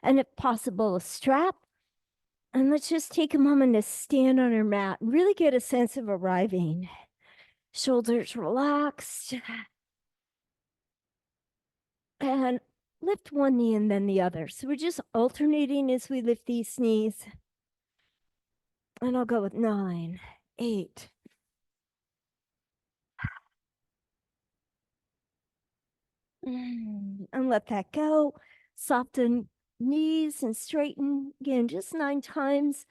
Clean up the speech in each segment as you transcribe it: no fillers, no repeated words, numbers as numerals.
and if possible, a strap. And let's just take a moment to stand on our mat and really get a sense of arriving. Shoulders relaxed. And lift one knee and then the other. So we're just alternating as we lift these knees. And I'll go with 9, 8. And let that go. Soften knees and straighten. Again, just 9 times.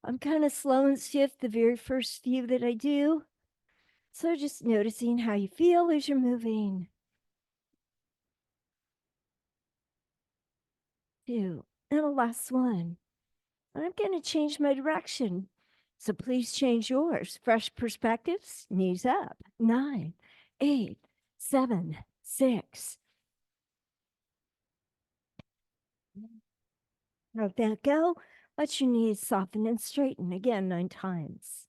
I'm kind of slow and stiff the very first few that I do. So just noticing how you feel as you're moving. 2. And the last one. And I'm going to change my direction. So please change yours. Fresh perspectives, knees up. 9, 8, 7, 6. Let that go. Let your knees soften and straighten again 9 times.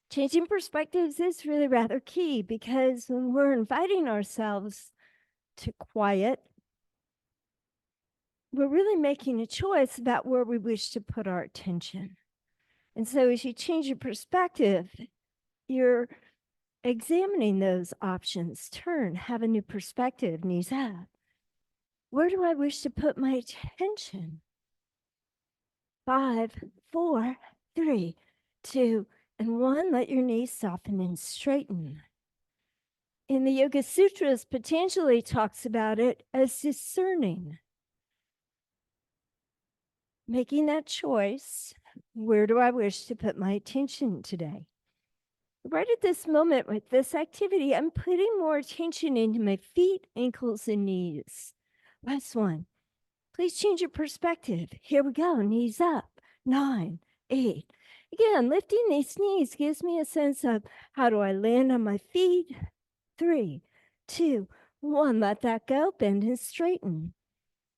Changing perspectives is really rather key because when we're inviting ourselves to quiet, we're really making a choice about where we wish to put our attention. And so as you change your perspective, you're examining those options. Turn, have a new perspective, knees up. Where do I wish to put my attention? 5, 4, 3, 2, and 1. Let your knees soften and straighten. In the Yoga Sutras, Patanjali talks about it as discerning. Making that choice, where do I wish to put my attention today? Right at this moment with this activity, I'm putting more attention into my feet, ankles, and knees. Last one. Please change your perspective. Here we go. Knees up. 9, 8. Again, lifting these knees gives me a sense of how do I land on my feet? 3, 2, 1. Let that go. Bend and straighten.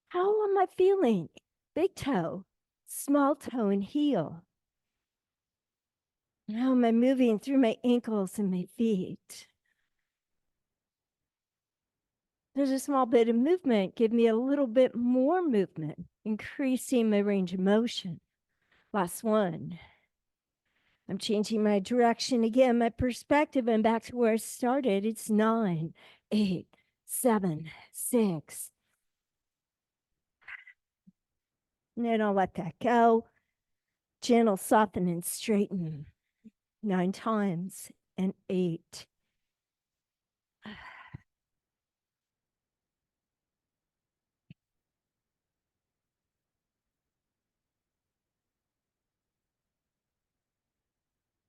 How am I feeling? Big toe, small toe, and heel. How am I moving through my ankles and my feet? There's a small bit of movement. Give me a little bit more movement, increasing my range of motion. Last one. I'm changing my direction again, my perspective, and back to where I started. It's 9, 8, 7, 6. And then I'll let that go. Gentle, soften, and straighten 9 times and 8.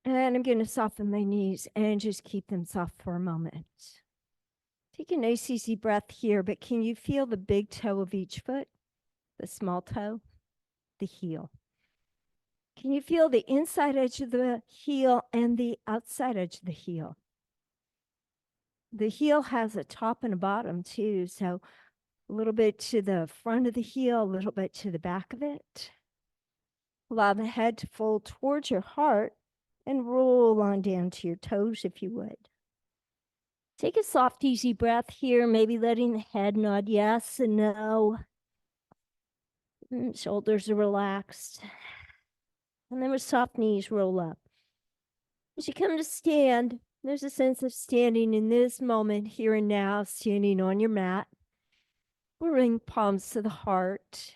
And I'm going to soften my knees and just keep them soft for a moment. Take a nice easy breath here, but can you feel the big toe of each foot? The small toe, the heel. Can you feel the inside edge of the heel and the outside edge of the heel? The heel has a top and a bottom too, so a little bit to the front of the heel, a little bit to the back of it. Allow the head to fold towards your heart and roll on down to your toes if you would. Take a soft, easy breath here, maybe letting the head nod yes and no. Shoulders are relaxed. And then with soft knees, roll up. As you come to stand, there's a sense of standing in this moment, here and now, standing on your mat. Bring palms to the heart.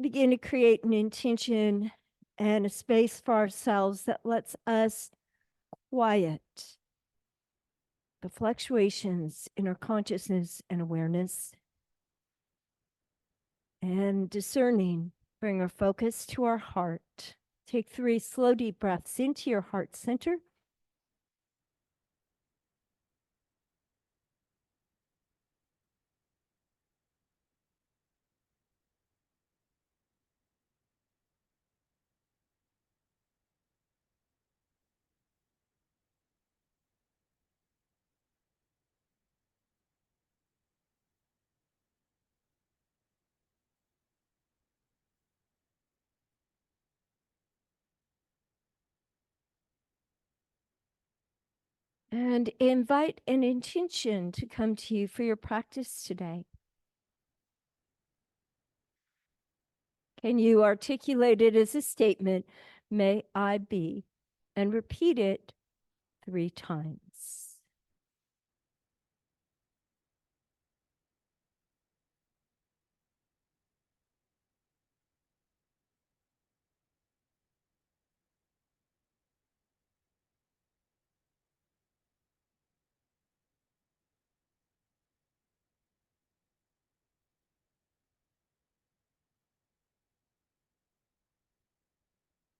Begin to create an intention and a space for ourselves that lets us quiet the fluctuations in our consciousness and awareness. And discerning, bring our focus to our heart. Take 3 slow, deep breaths into your heart center. And invite an intention to come to you for your practice today. Can you articulate it as a statement, may I be, and repeat it 3 times?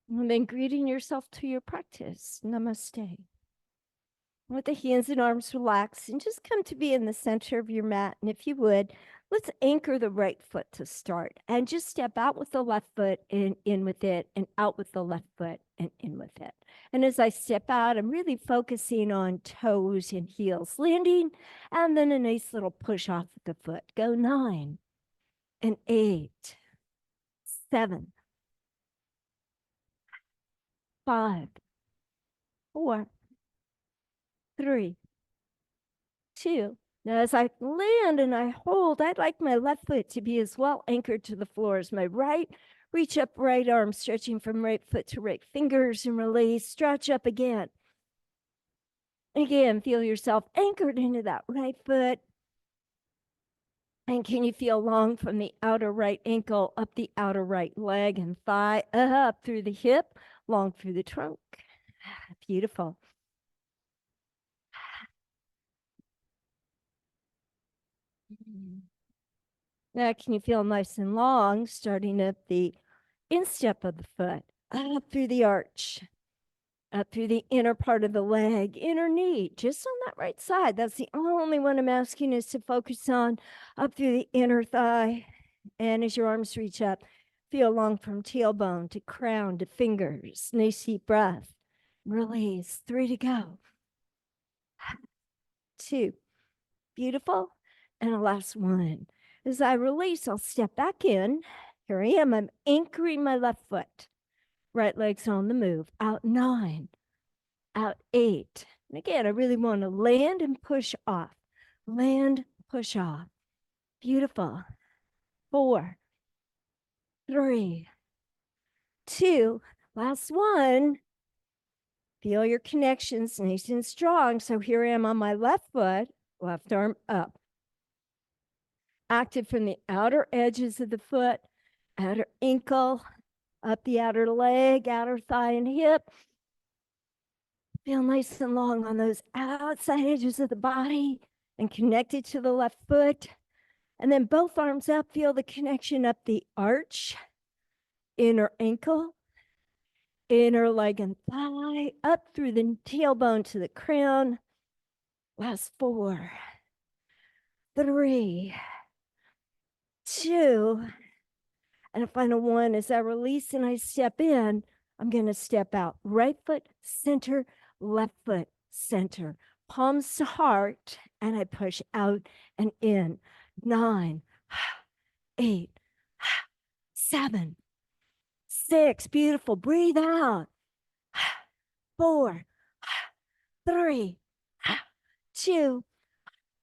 And then greeting yourself to your practice. Namaste. With the hands and arms relaxed and just come to be in the center of your mat. And if you would, let's anchor the right foot to start and just step out with the left foot and in with it and out with the left foot and in with it. And as I step out, I'm really focusing on toes and heels landing and then a nice little push off with the foot. Go 9 and 8, 7, 5, 4, 3, 2. Now, as I land and I hold, I'd like my left foot to be as well anchored to the floor as my right. Reach up right arm, stretching from right foot to right fingers and release. Stretch up again. Again, feel yourself anchored into that right foot. And can you feel long from the outer right ankle, up the outer right leg and thigh, up through the hip, long through the trunk? Beautiful. Now, can you feel nice and long, starting at the instep of the foot, up through the arch, up through the inner part of the leg, inner knee, just on that right side. That's the only one I'm asking is to focus on, up through the inner thigh. And as your arms reach up, feel long from tailbone to crown to fingers. Nice deep breath. Release. 3 to go. 2. Beautiful. And the last one. As I release, I'll step back in. Here I am. I'm anchoring my left foot. Right leg's on the move. Out 9. Out 8. And again, I really want to land and push off. Land, push off. Beautiful. 4, 3, 2. Last one. Feel your connections nice and strong. So here I am on my left foot, left arm up. Active from the outer edges of the foot, outer ankle, up the outer leg, outer thigh and hip. Feel nice and long on those outside edges of the body and connected to the left foot. And then both arms up, feel the connection up the arch, inner ankle, inner leg and thigh, up through the tailbone to the crown. Last 4, 3, 2, and a final 1. As I release and I step in, I'm going to step out. Right foot, center, left foot, center. Palms to heart, and I push out and in. 9, 8, 7, 6. Beautiful. Breathe out. 4, 3, 2.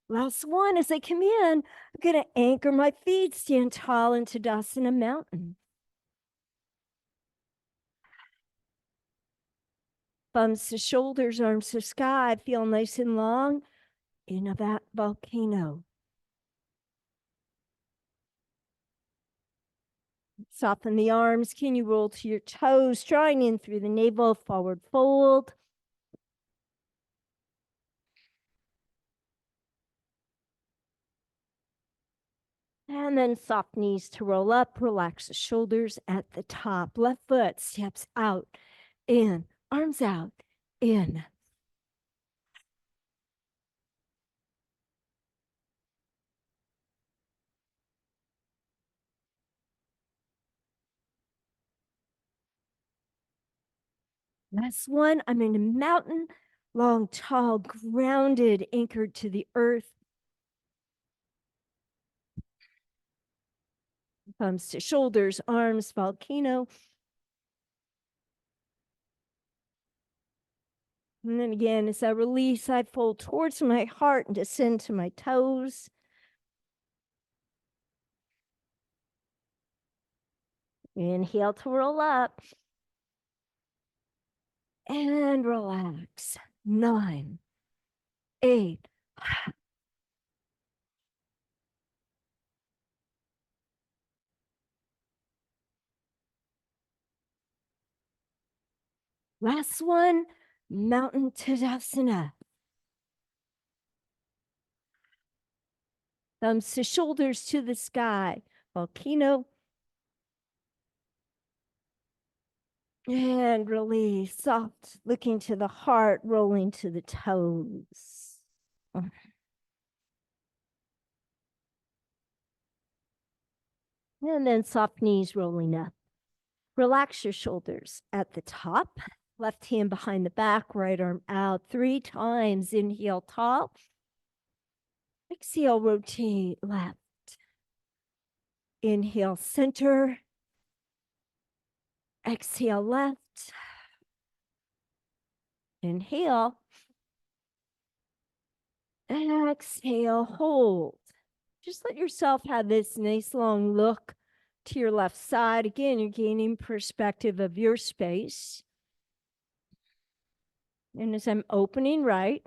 Last one. As I come in, I'm going to anchor my feet, stand tall into Tadasana Mountain. Thumbs to shoulders, arms to sky. Feel nice and long in a volcano. Soften the arms. Can you roll to your toes, drawing in through the navel, forward fold. And then soft knees to roll up. Relax the shoulders at the top. Left foot steps out, in, arms out, in. Last one, I'm in a mountain, long, tall, grounded, anchored to the earth. Thumbs to shoulders, arms, volcano. And then again, as I release, I fold towards my heart and descend to my toes. Inhale to roll up. And relax. 9, 8. Last one, Mountain Tadasana. Thumbs to shoulders to the sky. Volcano. And release. Soft, looking to the heart, rolling to the toes. And then soft knees rolling up. Relax your shoulders at the top. Left hand behind the back, right arm out 3 times. Inhale, tall. Exhale, rotate left. Inhale, center. Exhale, left. Inhale. Exhale, hold. Just let yourself have this nice long look to your left side. Again, you're gaining perspective of your space. And as I'm opening right,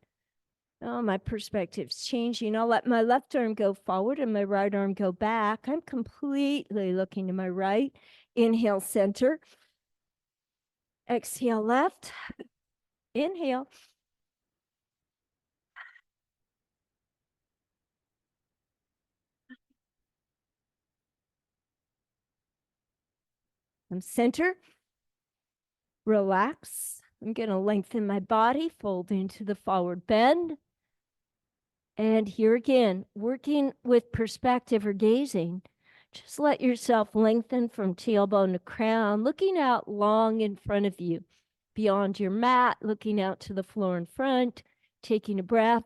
my perspective's changing. I'll let my left arm go forward and my right arm go back. I'm completely looking to my right. Inhale, center. Exhale, left. Inhale. I'm center. Relax. I'm going to lengthen my body, fold into the forward bend. And here again, working with perspective or gazing, just let yourself lengthen from tailbone to crown, looking out long in front of you, beyond your mat, looking out to the floor in front, taking a breath,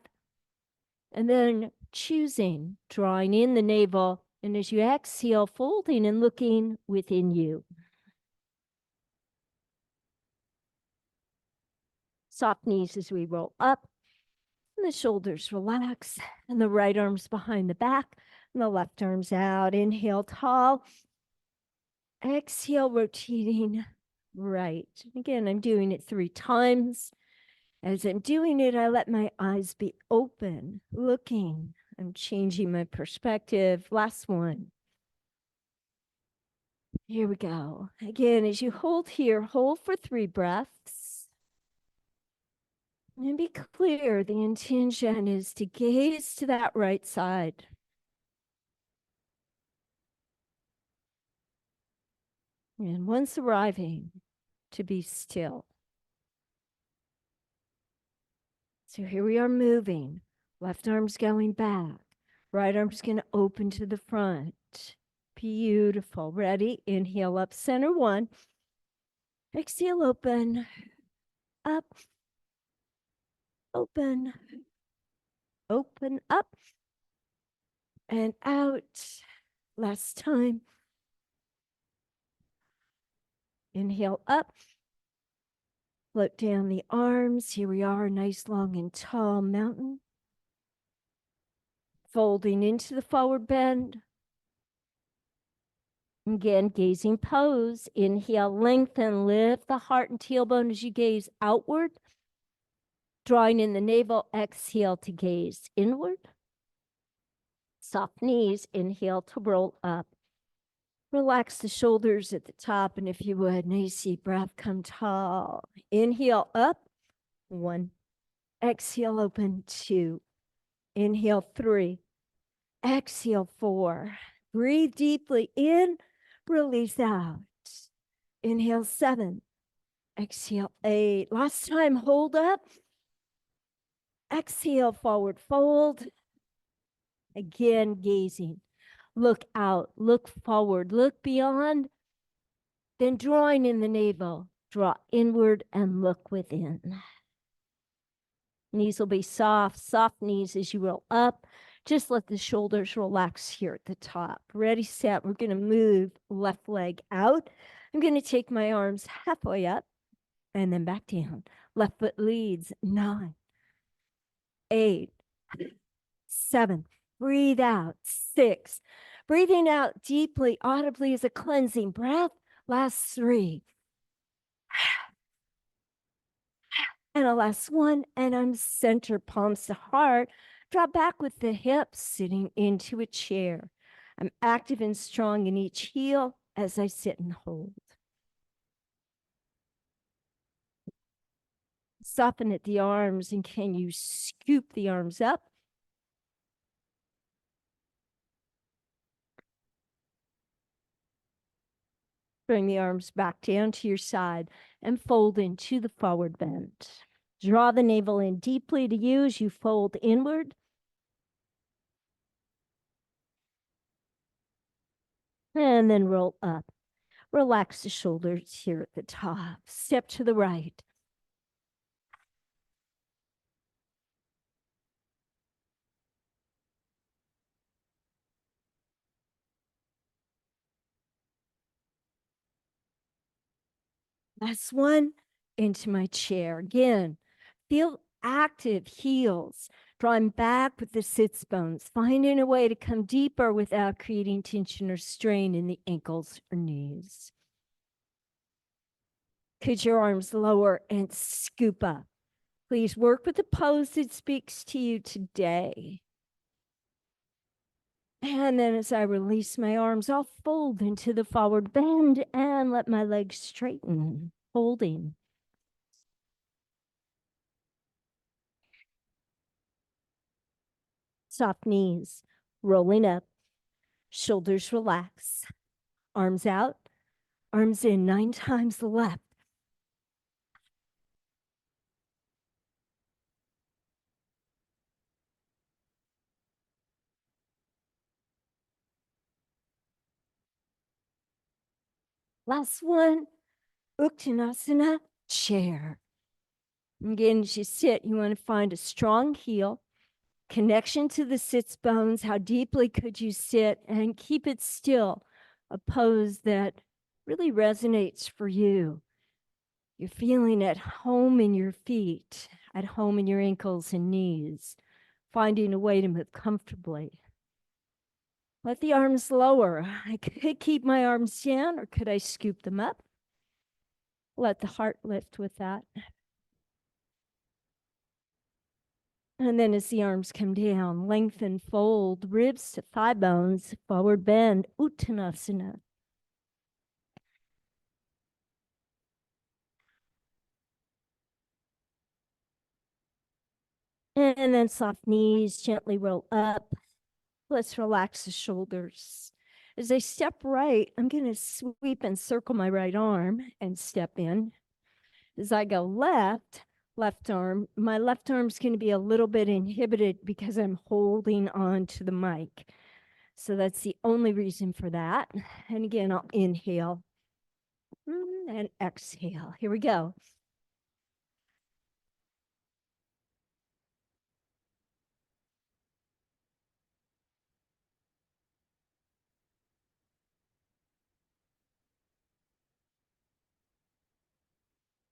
and then choosing, drawing in the navel, and as you exhale, folding and looking within you. Soft knees as we roll up, and the shoulders relax, and the right arm's behind the back, and the left arm's out. Inhale, tall. Exhale, rotating right. Again, I'm doing it 3 times. As I'm doing it, I let my eyes be open, looking. I'm changing my perspective. Last one. Here we go. Again, as you hold here, hold for 3 breaths. And be clear, the intention is to gaze to that right side. And once arriving, to be still. So here we are moving. Left arm's going back. Right arm's going to open to the front. Beautiful. Ready? Inhale up, center 1. Exhale, open. Up. Open. Open up. And out. Last time. Inhale up. Float down the arms. Here we are, nice, long, and tall mountain. Folding into the forward bend. Again, gazing pose. Inhale, lengthen, lift the heart and tailbone as you gaze outward. Drawing in the navel, exhale to gaze inward. Soft knees, inhale to roll up. Relax the shoulders at the top, and if you would, nice deep breath, come tall. Inhale up, 1. Exhale, open, 2. Inhale, 3. Exhale, 4. Breathe deeply in, release out. Inhale, 7. Exhale, 8. Last time, hold up. Exhale, forward fold. Again, gazing. Look out, look forward, look beyond. Then drawing in the navel, draw inward and look within. Knees will be soft, soft knees as you roll up. Just let the shoulders relax here at the top. Ready, set. We're going to move left leg out. I'm going to take my arms halfway up and then back down. Left foot leads. 9, 8, 7. Breathe out. 6. Breathing out deeply, audibly as a cleansing breath. Last three. And a last one. And I'm center, palms to heart. Drop back with the hips, sitting into a chair. I'm active and strong in each heel as I sit and hold. Soften at the arms, and can you scoop the arms up? Bring the arms back down to your side and fold into the forward bend. Draw the navel in deeply to you as you fold inward. And then roll up. Relax the shoulders here at the top. Step to the right. Last one, into my chair. Again, feel active heels, drawing back with the sits bones, finding a way to come deeper without creating tension or strain in the ankles or knees. Could your arms lower and scoop up? Please work with the pose that speaks to you today. And then as I release my arms, I'll fold into the forward bend and let my legs straighten, holding. Soft knees, rolling up, shoulders relax, arms out, arms in 9 times the left. Last one, Uttanasana, chair. Again, as you sit, you want to find a strong heel, connection to the sits bones. How deeply could you sit and keep it still? A pose that really resonates for you. You're feeling at home in your feet, at home in your ankles and knees, finding a way to move comfortably. Let the arms lower. I could keep my arms down, or could I scoop them up? Let the heart lift with that. And then as the arms come down, lengthen, fold, ribs to thigh bones, forward bend, Uttanasana. And then soft knees, gently roll up. Let's relax the shoulders. As I step right, I'm going to sweep and circle my right arm and step in. As I go left arm, my left arm's going to be a little bit inhibited because I'm holding on to the mic. So that's the only reason for that. And again, I'll inhale and exhale. Here we go.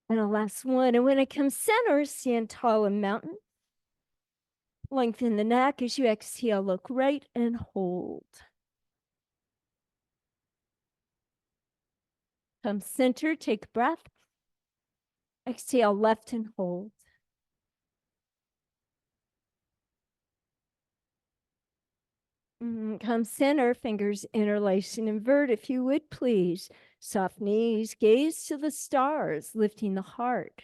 And a last one. And when I come center, stand tall and mountain. Lengthen the neck as you exhale. Look right and hold. Come center, take a breath. Exhale, left and hold. Come center, fingers interlace and invert if you would, please. Soft knees, gaze to the stars, lifting the heart,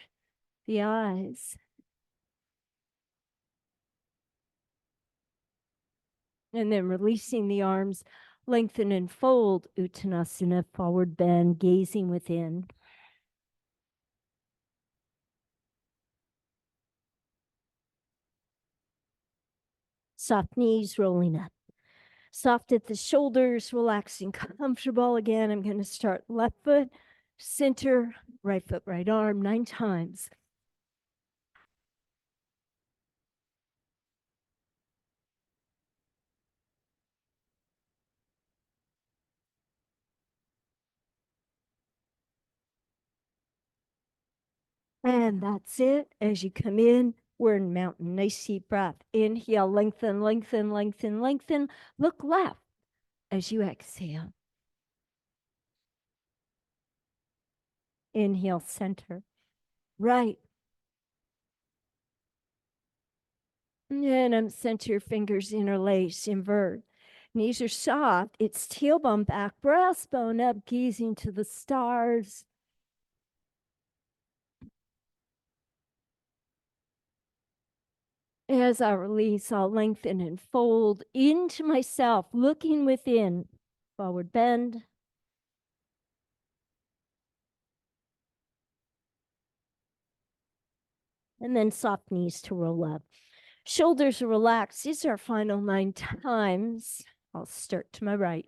the eyes. And then releasing the arms, lengthen and fold, Uttanasana, forward bend, gazing within. Soft knees rolling up. Soft at the shoulders, relaxing, comfortable. Again, I'm going to start left foot, center, right foot, right arm, 9 times. And that's it. As you come in, we're in mountain. Nice deep breath. Inhale, lengthen, lengthen, lengthen, lengthen. Look left as you exhale. Inhale, center. Right. And center your fingers, interlace, invert. Knees are soft. It's tailbone back, breastbone up, gazing to the stars. As I release, I'll lengthen and fold into myself, looking within. Forward bend. And then soft knees to roll up. Shoulders relax. These are our final 9 times. I'll start to my right.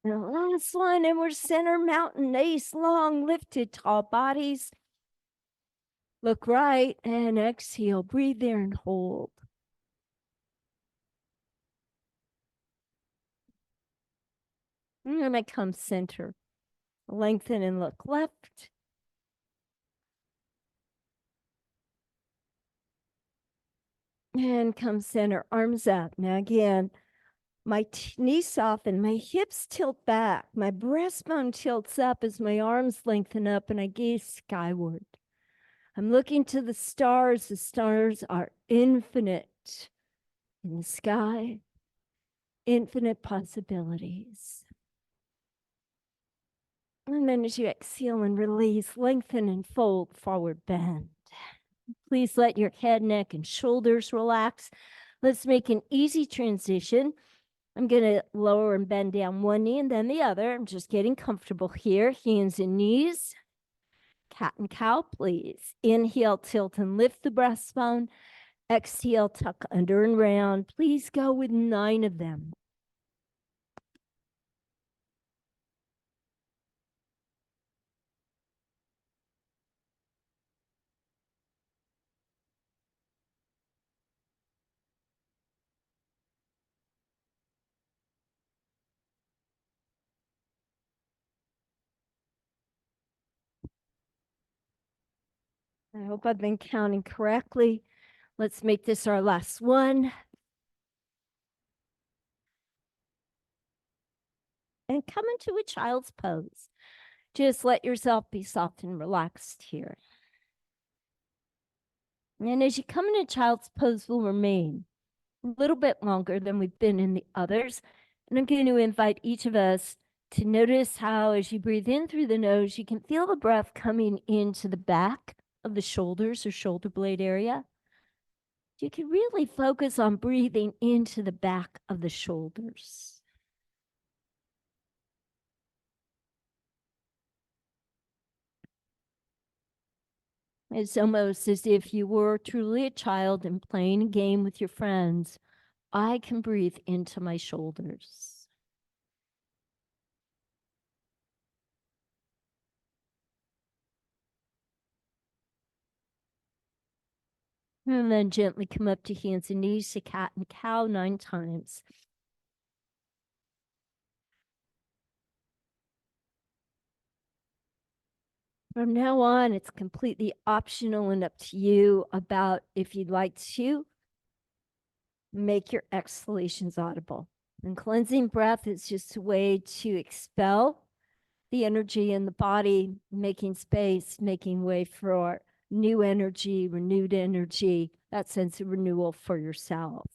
And the last one, and we're center mountain, ace long, lifted, tall bodies. Look right and exhale. Breathe there and hold. And then I come center. Lengthen and look left. And come center, arms up. Now again, my knees soften, my hips tilt back, my breastbone tilts up as my arms lengthen up and I gaze skyward. I'm looking to the stars. The stars are infinite in the sky, infinite possibilities. And then as you exhale and release, lengthen and fold, forward bend. Please let your head, neck, and shoulders relax. Let's make an easy transition. I'm going to lower and bend down one knee and then the other. I'm just getting comfortable here. Hands and knees. Cat and cow, please. Inhale, tilt and lift the breastbone. Exhale, tuck under and round. Please go with 9 of them. I hope I've been counting correctly. Let's make this our last one. And come into a child's pose. Just let yourself be soft and relaxed here. And as you come into child's pose, we'll remain a little bit longer than we've been in the others. And I'm going to invite each of us to notice how, as you breathe in through the nose, you can feel the breath coming into the back of the shoulders or shoulder blade area. You can really focus on breathing into the back of the shoulders. It's almost as if you were truly a child and playing a game with your friends. I can breathe into my shoulders. And then gently come up to hands and knees to cat and cow 9 times. From now on, it's completely optional and up to you about if you'd like to make your exhalations audible. And cleansing breath is just a way to expel the energy in the body, making space, making way for new energy, renewed energy, that sense of renewal for yourself.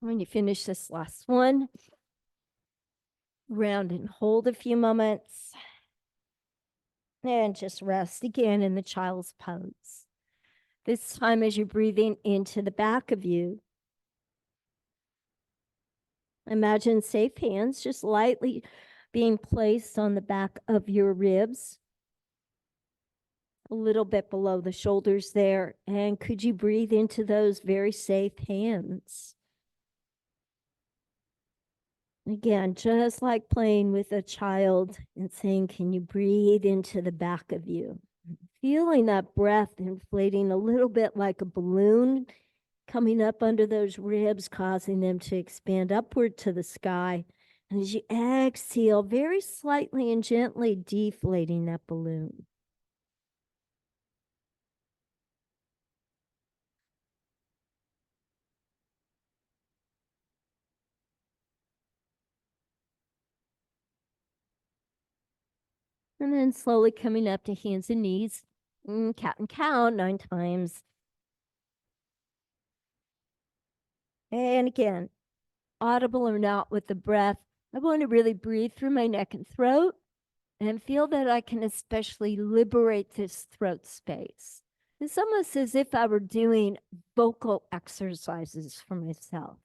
When you finish this last one, round and hold a few moments. And just rest again in the child's pose. This time, as you're breathing into the back of you, imagine safe hands just lightly being placed on the back of your ribs, a little bit below the shoulders there. And could you breathe into those very safe hands? Again, just like playing with a child and saying, can you breathe into the back of you? Feeling that breath inflating a little bit like a balloon, coming up under those ribs, causing them to expand upward to the sky. And as you exhale, very slightly and gently deflating that balloon. And then slowly coming up to hands and knees. Cat and cow 9 times. And again, audible or not with the breath, I want to really breathe through my neck and throat and feel that I can especially liberate this throat space. It's almost as if I were doing vocal exercises for myself.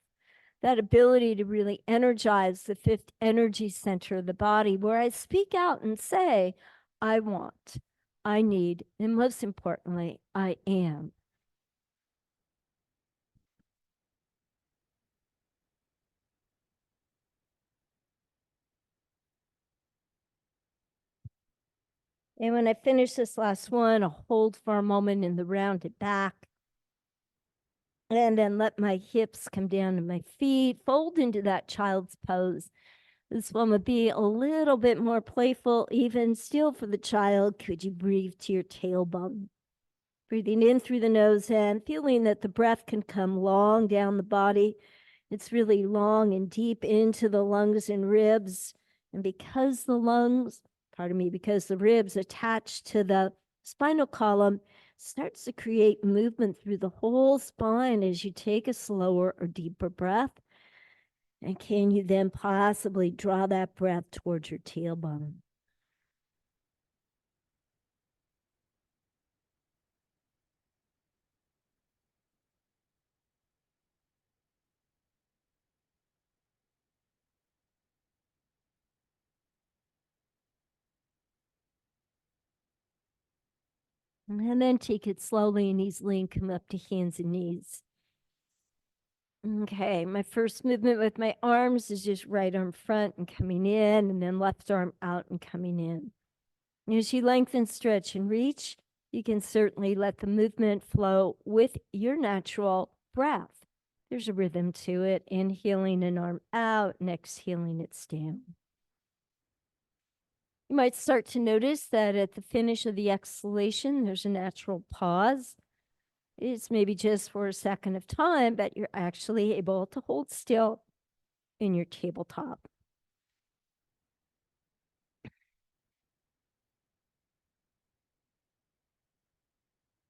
That ability to really energize the fifth energy center of the body, where I speak out and say, I want, I need, and most importantly, I am. And when I finish this last one, I'll hold for a moment in the rounded back. And then let my hips come down to my feet, fold into that child's pose. This one would be a little bit more playful, even still for the child. Could you breathe to your tailbone? Breathing in through the nose and feeling that the breath can come long down the body. It's really long and deep into the lungs and ribs. And because because the ribs attached to the spinal column, starts to create movement through the whole spine as you take a slower or deeper breath. And can you then possibly draw that breath towards your tailbone? And then take it slowly and easily and come up to hands and knees. Okay, my first movement with my arms is just right arm front and coming in, and then left arm out and coming in. And as you lengthen, stretch, and reach, you can certainly let the movement flow with your natural breath. There's a rhythm to it. Inhaling an arm out and exhaling it down. You might start to notice that at the finish of the exhalation, there's a natural pause. It's maybe just for a second of time, but you're actually able to hold still in your tabletop.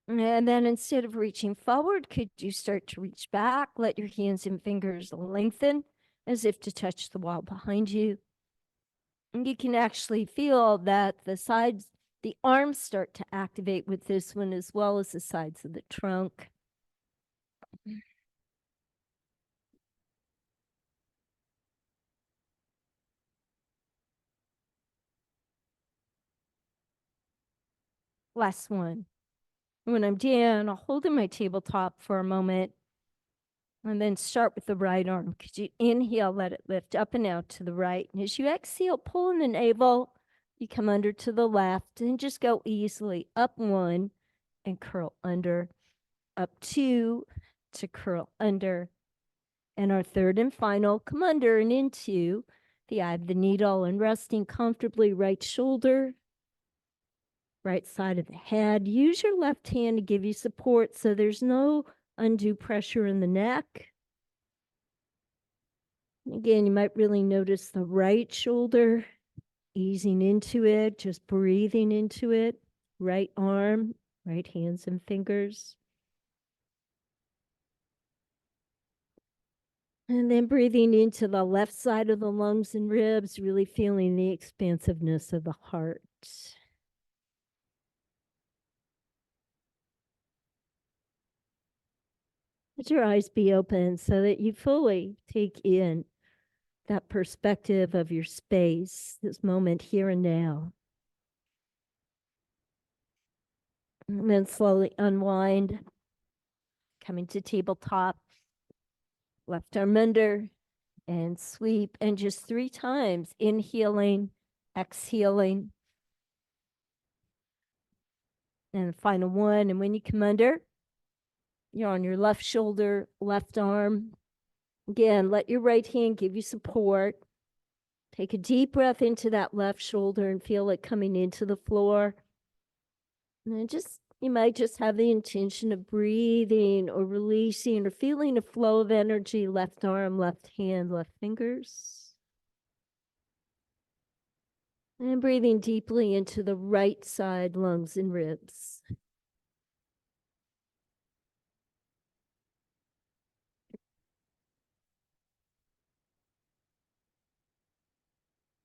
And then instead of reaching forward, could you start to reach back? Let your hands and fingers lengthen as if to touch the wall behind you. And you can actually feel that the arms start to activate with this one, as well as the sides of the trunk. Last one. When I'm down, I'll hold in my tabletop for a moment and then start with the right arm. Could you inhale, let it lift up and out to the right. And as you exhale, pull in the navel, you come under to the left and just go easily up 1 and curl under, up 2 to curl under. And our third and final, come under and into the eye of the needle and resting comfortably right shoulder, right side of the head. Use your left hand to give you support so there's no undue pressure in the neck. Again, you might really notice the right shoulder easing into it, just breathing into it. Right arm, right hands and fingers. And then breathing into the left side of the lungs and ribs, really feeling the expansiveness of the heart. Let your eyes be open so that you fully take in that perspective of your space, this moment here and now. And then slowly unwind, coming to tabletop, left arm under, and sweep. And just 3 times, inhaling, exhaling. And final one. And when you come under, you're on your left shoulder, left arm. Again, let your right hand give you support. Take a deep breath into that left shoulder and feel it coming into the floor. And then you might just have the intention of breathing or releasing or feeling a flow of energy, left arm, left hand, left fingers. And breathing deeply into the right side, lungs and ribs.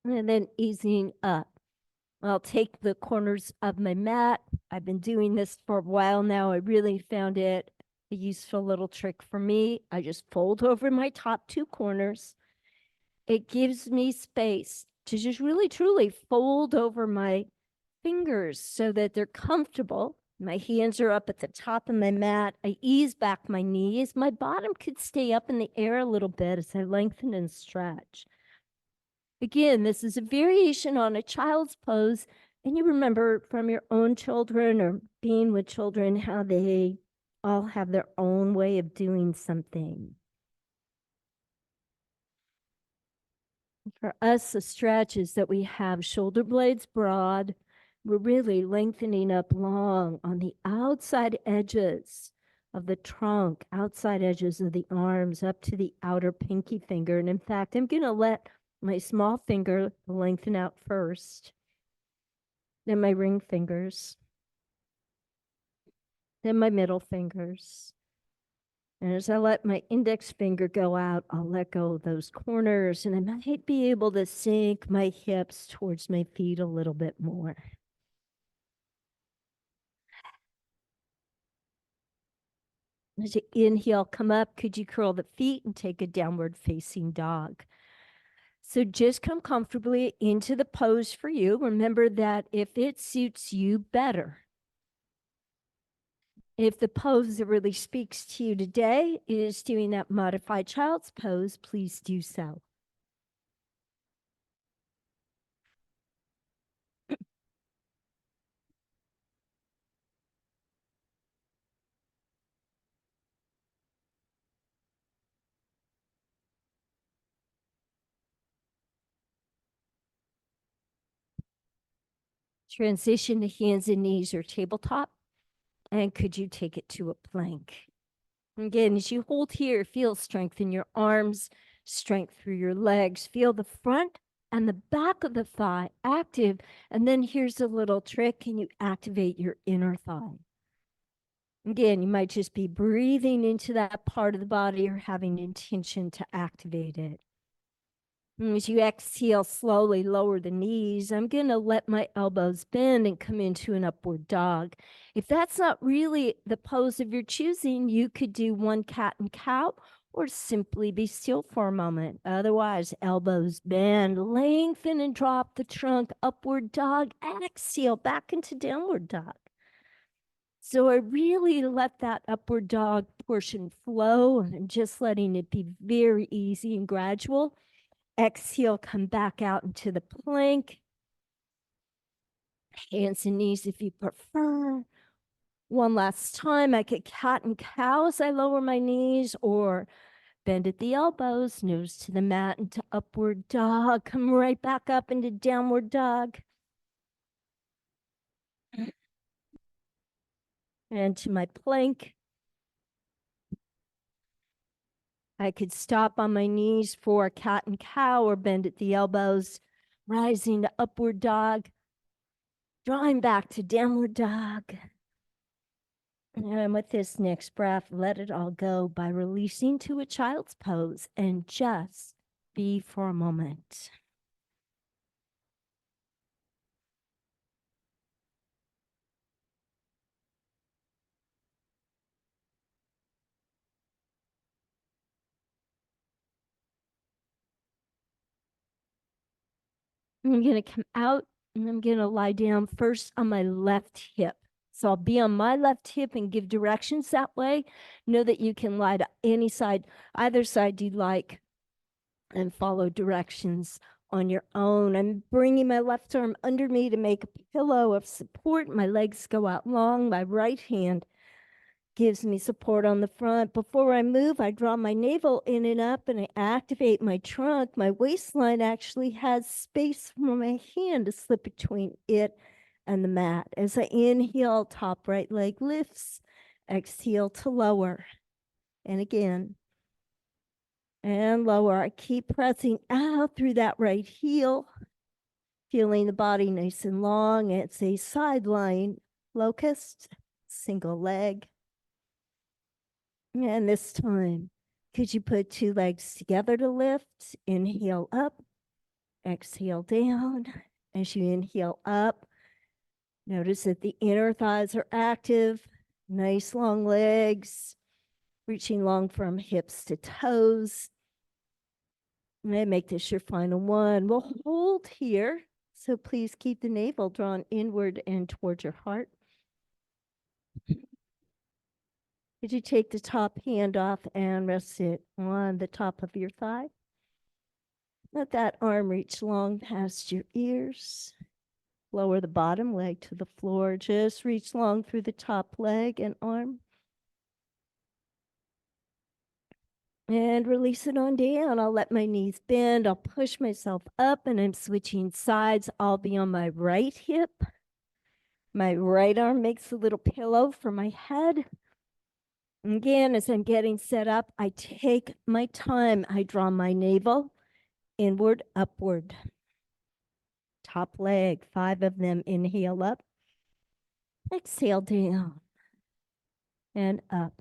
And then easing up. I'll take the corners of my mat. I've been doing this for a while now. I really found it a useful little trick for me. I just fold over my top two corners. It gives me space to just really truly fold over my fingers so that they're comfortable. My hands are up at the top of my mat. I ease back my knees. My bottom could stay up in the air a little bit as I lengthen and stretch. Again, this is a variation on a child's pose. And you remember from your own children or being with children how they all have their own way of doing something. For us, the stretch is that we have shoulder blades broad. We're really lengthening up long on the outside edges of the trunk, outside edges of the arms, up to the outer pinky finger. And in fact, I'm going to let my small finger lengthen out first, then my ring fingers, then my middle fingers. And as I let my index finger go out, I'll let go of those corners, and I might be able to sink my hips towards my feet a little bit more. As you inhale, come up. Could you curl the feet and take a downward facing dog? So just come comfortably into the pose for you. Remember that if it suits you better, if the pose that really speaks to you today is doing that modified child's pose, please do so. Transition to hands and knees or tabletop. And could you take it to a plank? Again, as you hold here, feel strength in your arms, strength through your legs. Feel the front and the back of the thigh active. And then here's a little trick. Can you activate your inner thigh? Again, you might just be breathing into that part of the body or having intention to activate it. And as you exhale, slowly lower the knees. I'm going to let my elbows bend and come into an upward dog. If that's not really the pose of your choosing, you could do one cat and cow or simply be still for a moment. Otherwise, elbows bend, lengthen and drop the trunk, upward dog, exhale back into downward dog. So I really let that upward dog portion flow and just letting it be very easy and gradual. Exhale, come back out into the plank. Hands and knees if you prefer. One last time, I could cat and cow as I lower my knees or bend at the elbows, nose to the mat into upward dog. Come right back up into downward dog. And to my plank. I could stop on my knees for cat and cow or bend at the elbows, rising to upward dog, drawing back to downward dog. And with this next breath, let it all go by releasing to a child's pose and just be for a moment. I'm going to come out and I'm going to lie down first on my left hip. So I'll be on my left hip and give directions that way. Know that you can lie to any side, either side you like, and follow directions on your own. I'm bringing my left arm under me to make a pillow of support. My legs go out long. My right hand gives me support on the front. Before I move, I draw my navel in and up and I activate my trunk. My waistline actually has space for my hand to slip between it and the mat. As I inhale, top right leg lifts, exhale to lower. And again, and lower. I keep pressing out through that right heel, feeling the body nice and long. It's a sideline locust, single leg. And this time, could you put two legs together to lift? Inhale up, exhale down. As you inhale up, notice that the inner thighs are active, nice long legs, reaching long from hips to toes. And make this your final one. We'll hold here. So please keep the navel drawn inward and towards your heart. Could you take the top hand off and rest it on the top of your thigh? Let that arm reach long past your ears. Lower the bottom leg to the floor. Just reach long through the top leg and arm. And release it on down. I'll let my knees bend. I'll push myself up and I'm switching sides. I'll be on my right hip. My right arm makes a little pillow for my head. Again, as I'm getting set up, I take my time. I draw my navel inward, upward. Top leg, 5 of them. Inhale up. Exhale down and up.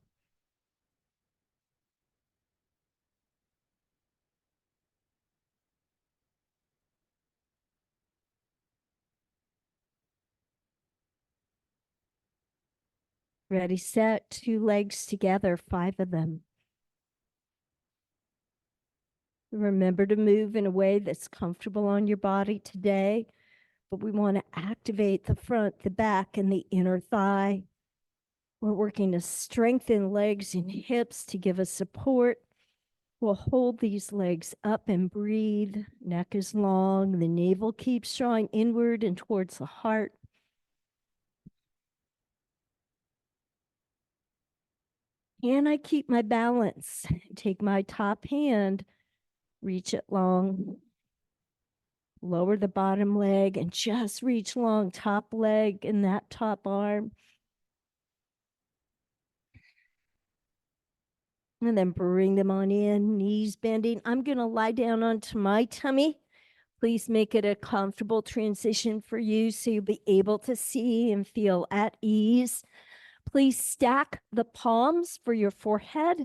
Ready, set, 2 legs together, 5 of them. Remember to move in a way that's comfortable on your body today, but we want to activate the front, the back, and the inner thigh. We're working to strengthen legs and hips to give us support. We'll hold these legs up and breathe. Neck is long. The navel keeps drawing inward and towards the heart. And I keep my balance. Take my top hand, reach it long, lower the bottom leg, and just reach long, top leg and that top arm. And then bring them on in, knees bending. I'm going to lie down onto my tummy. Please make it a comfortable transition for you so you'll be able to see and feel at ease. Please stack the palms for your forehead.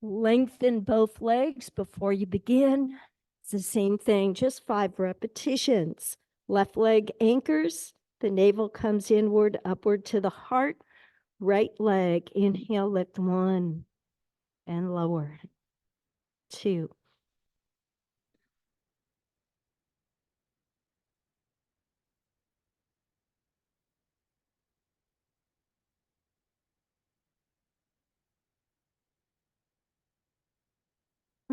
Lengthen both legs before you begin. It's the same thing, just 5 repetitions. Left leg anchors, the navel comes inward, upward to the heart. Right leg, inhale, lift 1 and lower. 2.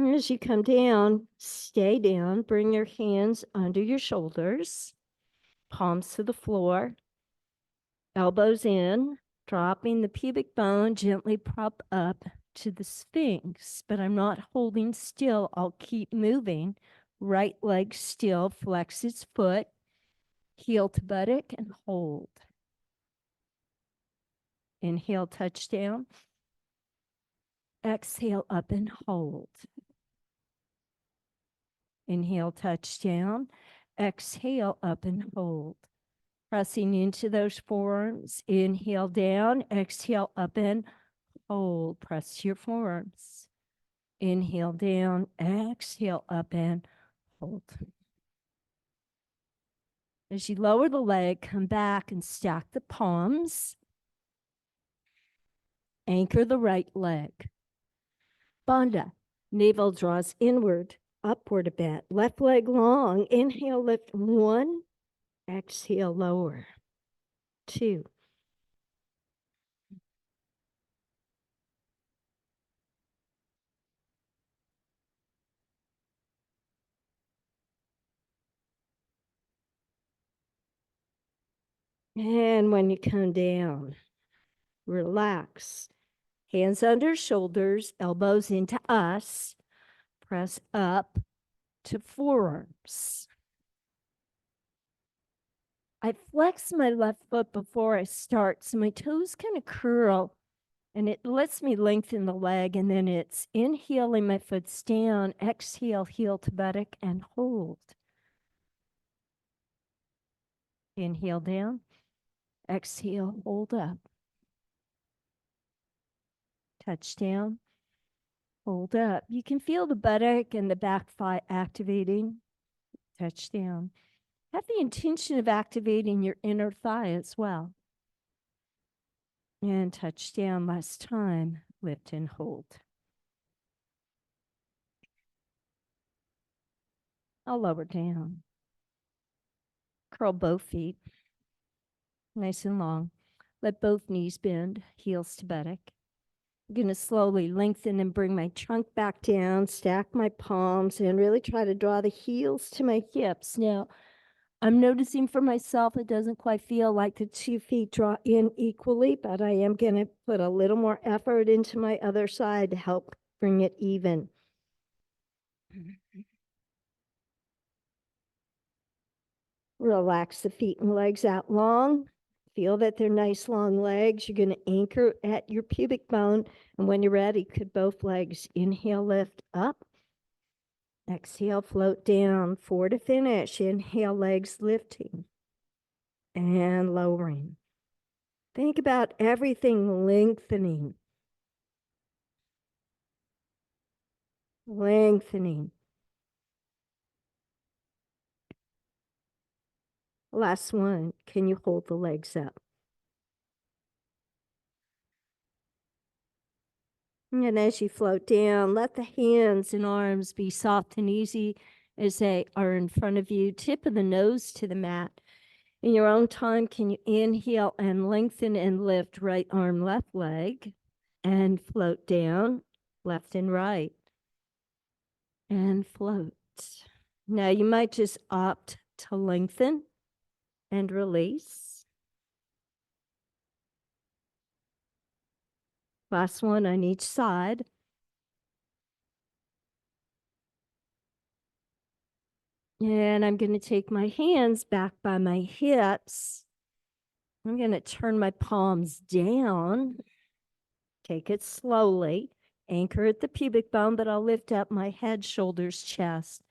As you come down, stay down, bring your hands under your shoulders, palms to the floor, elbows in, dropping the pubic bone, gently prop up to the Sphinx, but I'm not holding still. I'll keep moving. Right leg still, flex its foot, heel to buttock and hold. Inhale, touchdown. Exhale, up and hold. Inhale, touchdown. Exhale, up and hold. Pressing into those forearms. Inhale down, exhale up and hold. Press your forearms. Inhale down, exhale up and hold. As you lower the leg, come back and stack the palms. Anchor the right leg. Bandha. Navel draws inward, upward a bit. Left leg long. Inhale, lift 1. Exhale, lower. 2. And when you come down, Relax. Hands under shoulders, elbows into us. Press up to forearms. I flex my left foot before I start, so my toes kind of curl, and it lets me lengthen the leg. And then it's inhaling my foot's down, exhale, heel to buttock, and hold. Inhale down, exhale, hold up. Touch down, hold up. You can feel the buttock and the back thigh activating. Touch down. Have the intention of activating your inner thigh as well. And touch down last time. Lift and hold. I'll lower down. Curl both feet. Nice and long. Let both knees bend, heels to buttock. I'm going to slowly lengthen and bring my trunk back down, stack my palms, and really try to draw the heels to my hips. Now, I'm noticing for myself, it doesn't quite feel like the 2 feet draw in equally, but I am going to put a little more effort into my other side to help bring it even. Relax the feet and legs out long. Feel that they're nice long legs. You're going to anchor at your pubic bone. And when you're ready, could both legs inhale, lift up. Exhale, float down. 4 to finish. Inhale, legs lifting and lowering. Think about everything lengthening. Lengthening. Last one. Can you hold the legs up? And as you float down, let the hands and arms be soft and easy as they are in front of you. Tip of the nose to the mat. In your own time, can you inhale and lengthen and lift right arm, left leg, and float down, left and right, and float. Now you might just opt to lengthen and release. Last one on each side. And I'm going to take my hands back by my hips. I'm going to turn my palms down. Take it slowly. Anchor at the pubic bone, but I'll lift up my head, shoulders, chest,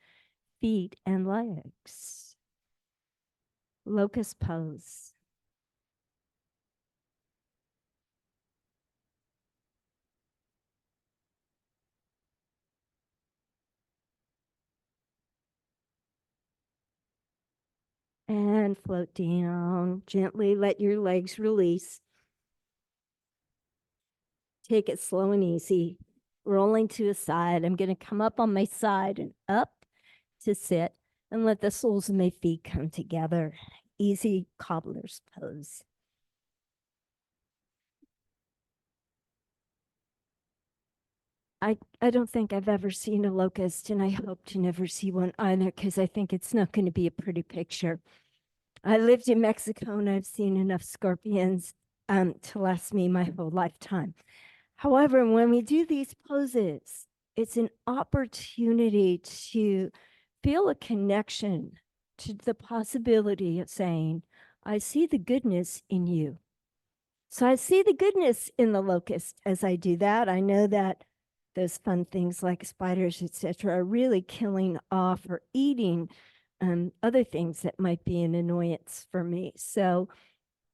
feet, and legs. Locust pose. And float down. Gently let your legs release. Take it slow and easy. Rolling to a side. I'm going to come up on my side and up to sit and let the soles of my feet come together. Easy cobbler's pose. I don't think I've ever seen a locust, and I hope to never see one either, because I think it's not going to be a pretty picture. I lived in Mexico, and I've seen enough scorpions to last me my whole lifetime. However, when we do these poses, it's an opportunity to feel a connection to the possibility of saying, I see the goodness in you. So I see the goodness in the locust as I do that. I know that those fun things like spiders, etc., are really killing off or eating other things that might be an annoyance for me. So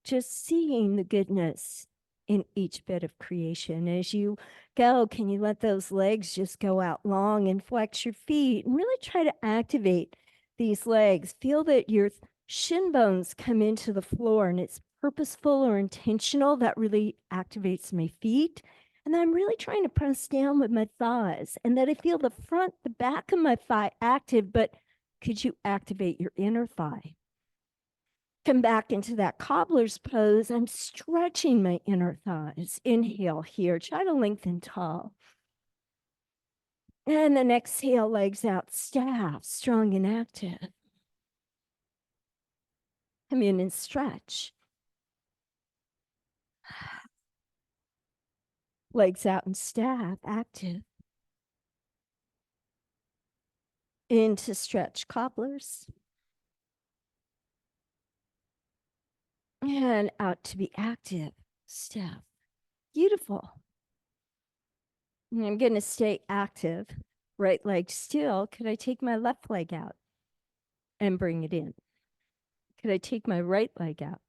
just seeing the goodness in each bit of creation. As you go, can you let those legs just go out long and flex your feet and really try to activate these legs? Feel that your shin bones come into the floor and it's purposeful or intentional. That really activates my feet. And I'm really trying to press down with my thighs, and that I feel the front, the back of my thigh active, but could you activate your inner thigh? Come back into that cobbler's pose. I'm stretching my inner thighs. Inhale here. Try to lengthen tall. And then exhale, legs out, staff, strong and active. Come in and stretch. Legs out and staff, active. Into stretch cobblers. And out to be active, staff. Beautiful. And I'm going to stay active. Right leg still. Could I take my left leg out and bring it in? Could I take my right leg out?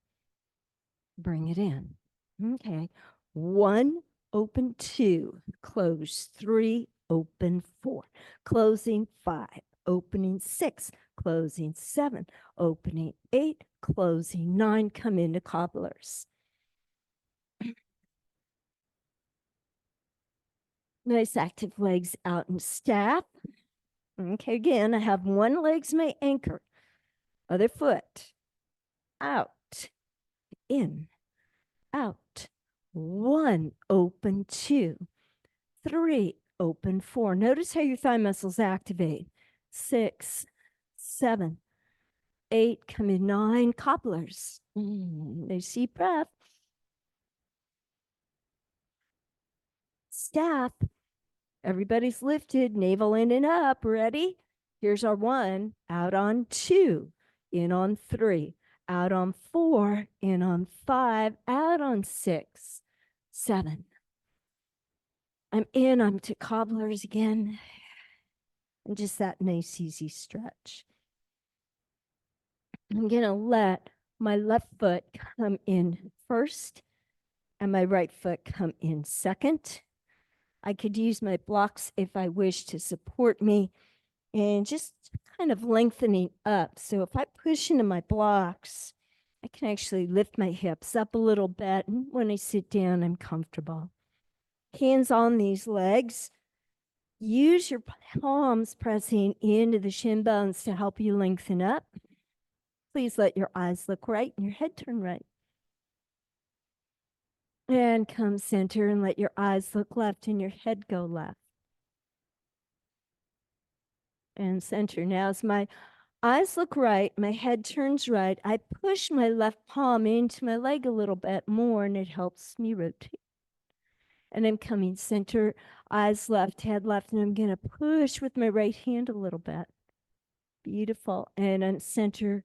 Bring it in. Okay. 1, open 2, close 3, open 4, closing 5, opening 6, closing 7, opening 8, closing 9, come into cobblers. Nice active legs out and staff. Okay, again, I have one leg's my anchor, other foot, out, in, out, 1, open 2, 3, open 4. Notice how your thigh muscles activate. 6, 7, 8, come in 9, cobblers. Nice deep breath. Staff. Everybody's lifted, navel in and up. Ready? Here's our 1, out on 2, in on 3, out on 4, in on 5, out on 6, 7. I'm in, I'm to cobblers again. And just that nice, easy stretch. I'm going to let my left foot come in first and my right foot come in second. I could use my blocks if I wish to support me and just kind of lengthening up. So if I push into my blocks, I can actually lift my hips up a little bit. And when I sit down, I'm comfortable. Hands on these legs. Use your palms pressing into the shin bones to help you lengthen up. Please let your eyes look right and your head turn right. And come center and let your eyes look left and your head go left. And center. Now as my eyes look right, my head turns right, I push my left palm into my leg a little bit more and it helps me rotate. And I'm coming center, eyes left, head left, and I'm going to push with my right hand a little bit. Beautiful. And I'm center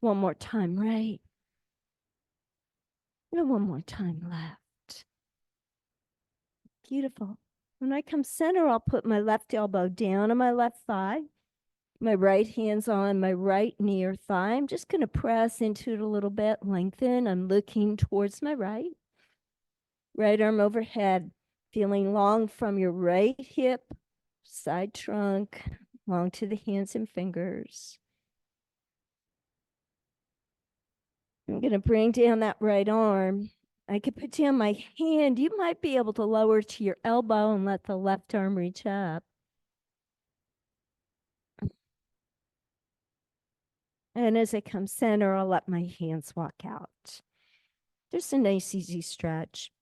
one more time, right. And one more time left. Beautiful. When I come center, I'll put my left elbow down on my left thigh. My right hand's on my right knee or thigh. I'm just going to press into it a little bit, lengthen. I'm looking towards my right. Right arm overhead, feeling long from your right hip, side trunk, long to the hands and fingers. I'm going to bring down that right arm. I could put down my hand. You might be able to lower to your elbow and let the left arm reach up. And as I come center, I'll let my hands walk out. Just a nice, easy stretch.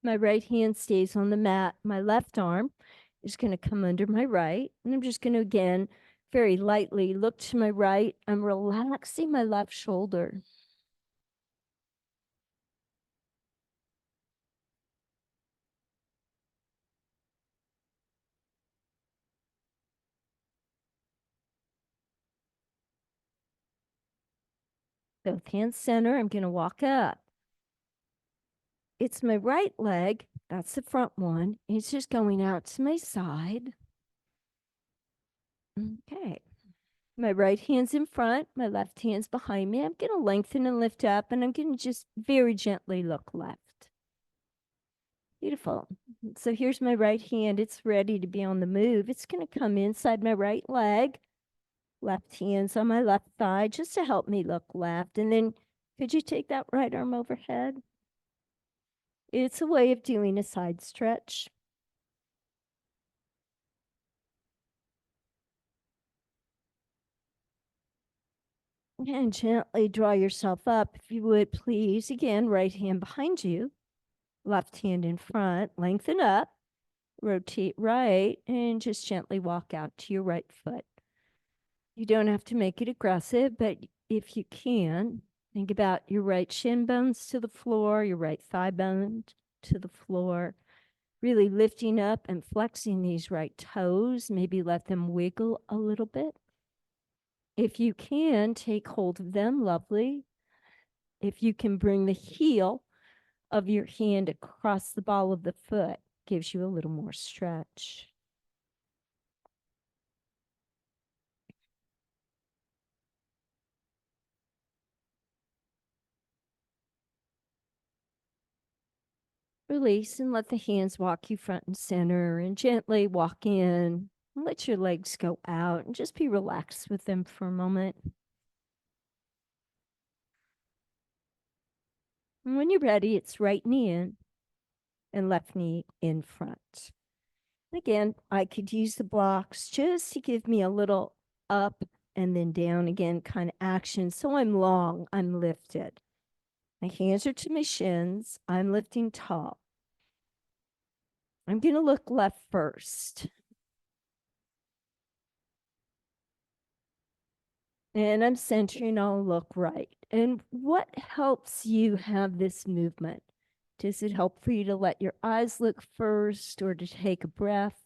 My right hand stays on the mat. My left arm is going to come under my right. And I'm just going to, again, very lightly look to my right. I'm relaxing my left shoulder. Both hands center. I'm going to walk up. It's my right leg. That's the front one. It's just going out to my side. Okay. My right hand's in front. My left hand's behind me. I'm going to lengthen and lift up, and I'm going to just very gently look left. Beautiful. So here's my right hand. It's ready to be on the move. It's going to come inside my right leg. Left hand's on my left thigh just to help me look left. And then could you take that right arm overhead? It's a way of doing a side stretch. And gently draw yourself up, if you would, please. Again, right hand behind you, left hand in front, lengthen up, rotate right, and just gently walk out to your right foot. You don't have to make it aggressive, but if you can, think about your right shin bones to the floor, your right thigh bone to the floor, really lifting up and flexing these right toes. Maybe let them wiggle a little bit. If you can, take hold of them, lovely. If you can bring the heel of your hand across the ball of the foot, gives you a little more stretch. Release and let the hands walk you front and center and gently walk in. And let your legs go out and just be relaxed with them for a moment. And when you're ready, it's right knee in and left knee in front. Again, I could use the blocks just to give me a little up and then down again kind of action. So I'm long, I'm lifted. My hands are to my shins. I'm lifting tall. I'm going to look left first. And I'm centering, I'll look right. And what helps you have this movement? Does it help for you to let your eyes look first or to take a breath?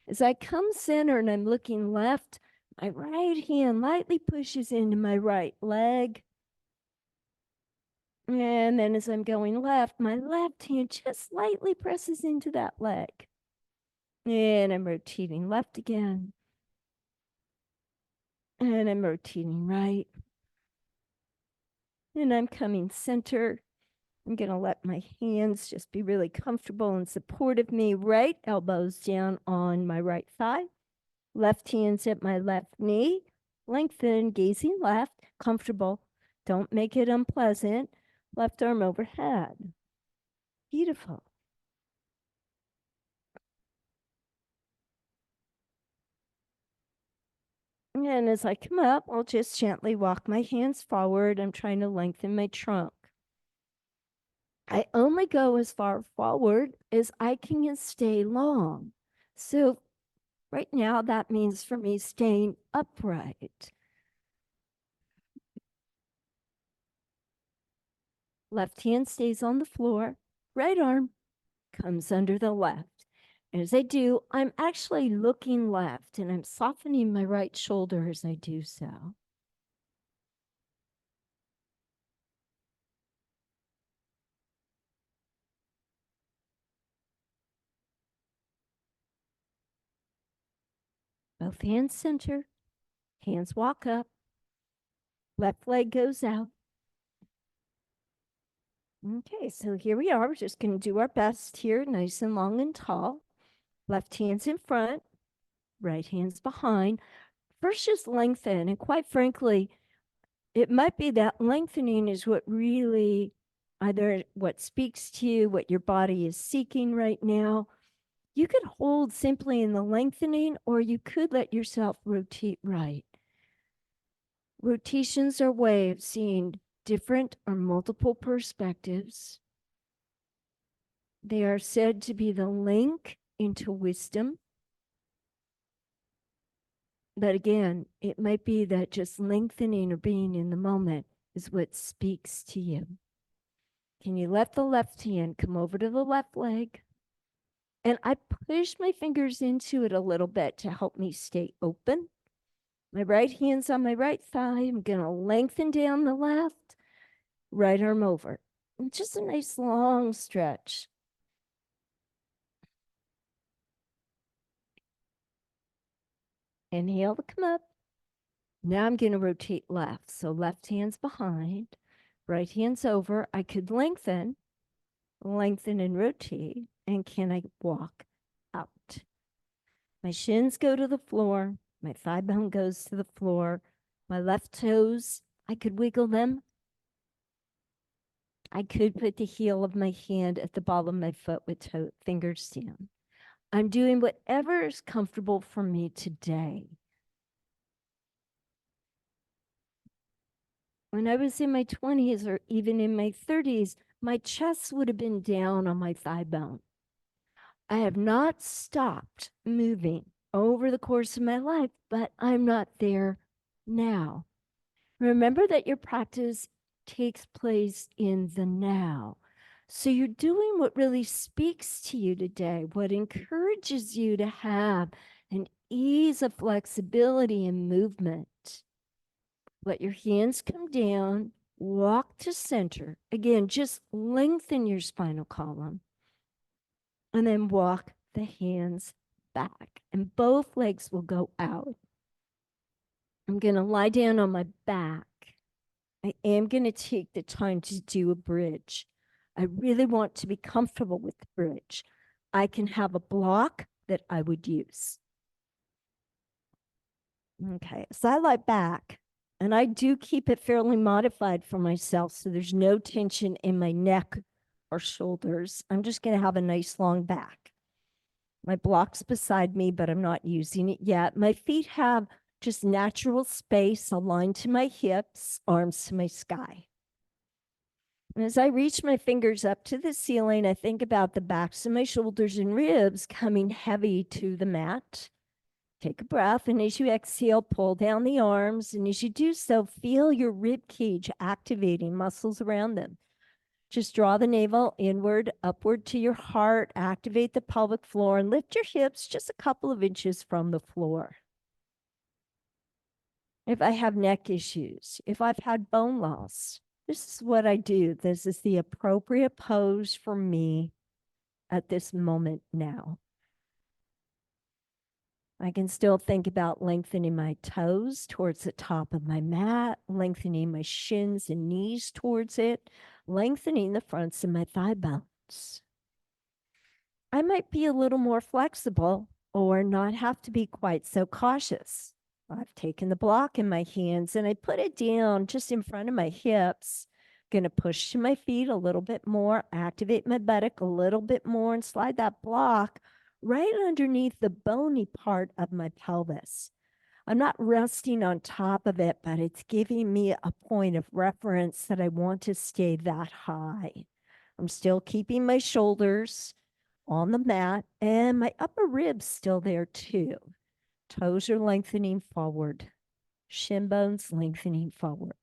As I come center and I'm looking left, my right hand lightly pushes into my right leg. And then as I'm going left, my left hand just lightly presses into that leg. And I'm rotating left again. And I'm rotating right. And I'm coming center. I'm going to let my hands just be really comfortable and support of me. Right elbows down on my right thigh. Left hands at my left knee. Lengthen, gazing left, comfortable. Don't make it unpleasant. Left arm overhead. Beautiful. And as I come up, I'll just gently walk my hands forward. I'm trying to lengthen my trunk. I only go as far forward as I can stay long. So right now, that means for me staying upright. Left hand stays on the floor. Right arm comes under the left. And as I do, I'm actually looking left and I'm softening my right shoulder as I do so. Both hands center, hands walk up, left leg goes out. Okay, so here we are. We're just going to do our best here, nice and long and tall. Left hand's in front, right hand's behind. First, just lengthen. And quite frankly, it might be that lengthening is what really either what speaks to you, what your body is seeking right now. You could hold simply in the lengthening, or you could let yourself rotate right. Rotations are a way of seeing different or multiple perspectives. They are said to be the link into wisdom. But again, it might be that just lengthening or being in the moment is what speaks to you. Can you let the left hand come over to the left leg? And I push my fingers into it a little bit to help me stay open. My right hand's on my right thigh. I'm going to lengthen down the left, right arm over. And just a nice long stretch. Inhale to come up. Now I'm going to rotate left. So left hand's behind, right hand's over. I could lengthen and rotate. And can I walk out? My shins go to the floor. My thigh bone goes to the floor. My left toes, I could wiggle them. I could put the heel of my hand at the ball of my foot with fingers down. I'm doing whatever is comfortable for me today. When I was in my 20s or even in my 30s, my chest would have been down on my thigh bone. I have not stopped moving over the course of my life, but I'm not there now. Remember that your practice takes place in the now. So you're doing what really speaks to you today, what encourages you to have an ease of flexibility and movement. Let your hands come down, walk to center. Again, just lengthen your spinal column and then walk the hands back, and both legs will go out. I'm going to lie down on my back. I am going to take the time to do a bridge. I really want to be comfortable with the bridge. I can have a block that I would use. Okay, so I lie back, and I do keep it fairly modified for myself, so there's no tension in my neck or shoulders. I'm just going to have a nice long back. My block's beside me, but I'm not using it yet. My feet have just natural space aligned to my hips, arms to my sky. And as I reach my fingers up to the ceiling, I think about the backs of my shoulders and ribs coming heavy to the mat. Take a breath, and as you exhale, pull down the arms. And as you do so, feel your rib cage activating muscles around them. Just draw the navel inward, upward to your heart, activate the pelvic floor, and lift your hips just a couple of inches from the floor. If I have neck issues, if I've had bone loss, this is what I do. This is the appropriate pose for me at this moment now. I can still think about lengthening my toes towards the top of my mat, lengthening my shins and knees towards it, lengthening the fronts of my thigh bones. I might be a little more flexible or not have to be quite so cautious. I've taken the block in my hands and I put it down just in front of my hips. Going to push to my feet a little bit more, activate my buttock a little bit more, and slide that block right underneath the bony part of my pelvis. I'm not resting on top of it, but it's giving me a point of reference that I want to stay that high. I'm still keeping my shoulders on the mat, and my upper ribs still there too. Toes are lengthening forward, shin bones lengthening forward.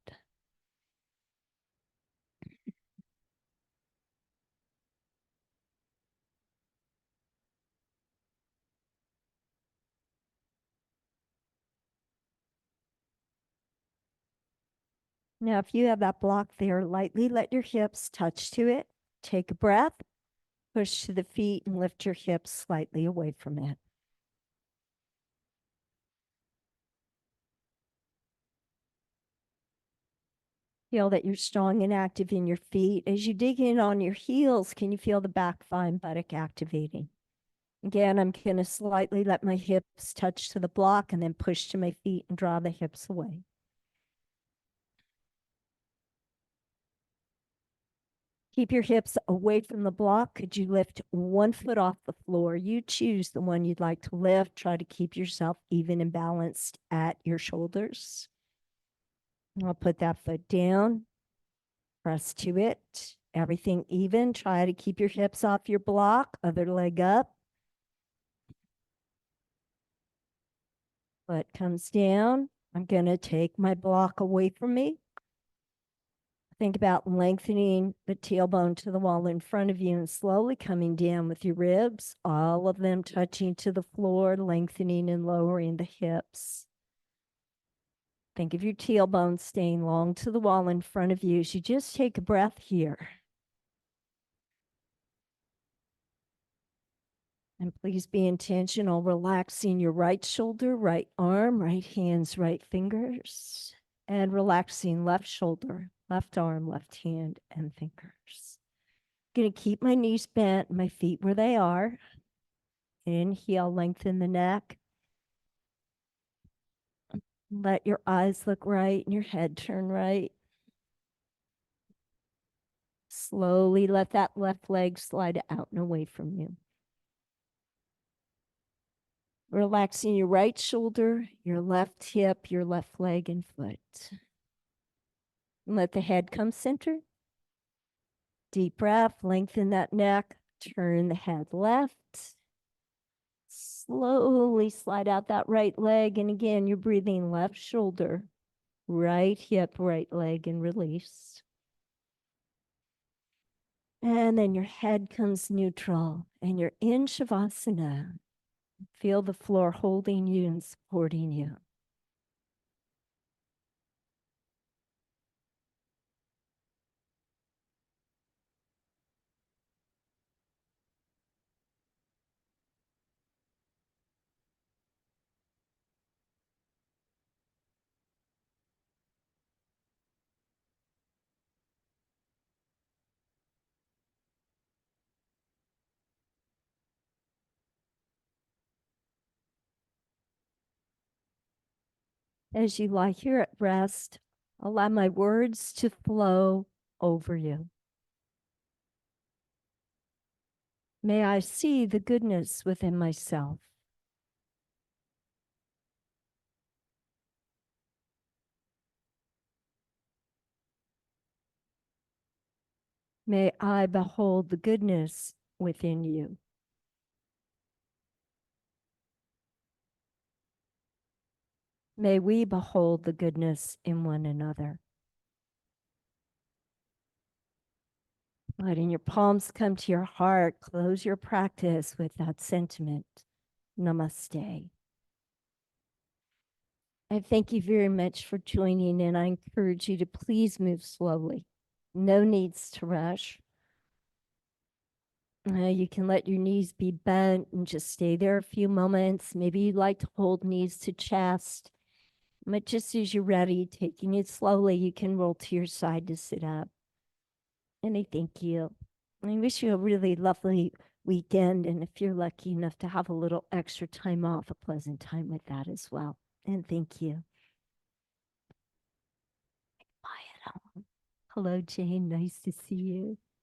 Now, if you have that block there, lightly let your hips touch to it. Take a breath, push to the feet, and lift your hips slightly away from it. Feel that you're strong and active in your feet. As you dig in on your heels, can you feel the back thigh and buttock activating? Again, I'm going to slightly let my hips touch to the block and then push to my feet and draw the hips away. Keep your hips away from the block. Could you lift one foot off the floor? You choose the one you'd like to lift. Try to keep yourself even and balanced at your shoulders. I'll put that foot down. Press to it. Everything even. Try to keep your hips off your block. Other leg up. Foot comes down. I'm going to take my block away from me. Think about lengthening the tailbone to the wall in front of you and slowly coming down with your ribs, all of them touching to the floor, lengthening and lowering the hips. Think of your tailbone staying long to the wall in front of you as you just take a breath here. And please be intentional, relaxing your right shoulder, right arm, right hands, right fingers, and relaxing left shoulder, left arm, left hand, and fingers. I'm going to keep my knees bent, my feet where they are. Inhale, lengthen the neck. Let your eyes look right and your head turn right. Slowly let that left leg slide out and away from you. Relaxing your right shoulder, your left hip, your left leg and foot. Let the head come center. Deep breath, lengthen that neck, turn the head left. Slowly slide out that right leg. And again, you're breathing left shoulder, right hip, right leg, and release. And then your head comes neutral and you're in Shavasana. Feel the floor holding you and supporting you. As you lie here at rest, allow my words to flow over you. May I see the goodness within myself. May I behold the goodness within you. May we behold the goodness in one another. Letting your palms come to your heart, close your practice with that sentiment. Namaste. I thank you very much for joining, and I encourage you to please move slowly. No needs to rush. You can let your knees be bent and just stay there a few moments. Maybe you'd like to hold knees to chest. But just as you're ready, taking it slowly, you can roll to your side to sit up. And I thank you. I wish you a really lovely weekend. And if you're lucky enough to have a little extra time off, a pleasant time with that as well. And thank you. Bye at home. Hello, Jane. Nice to see you.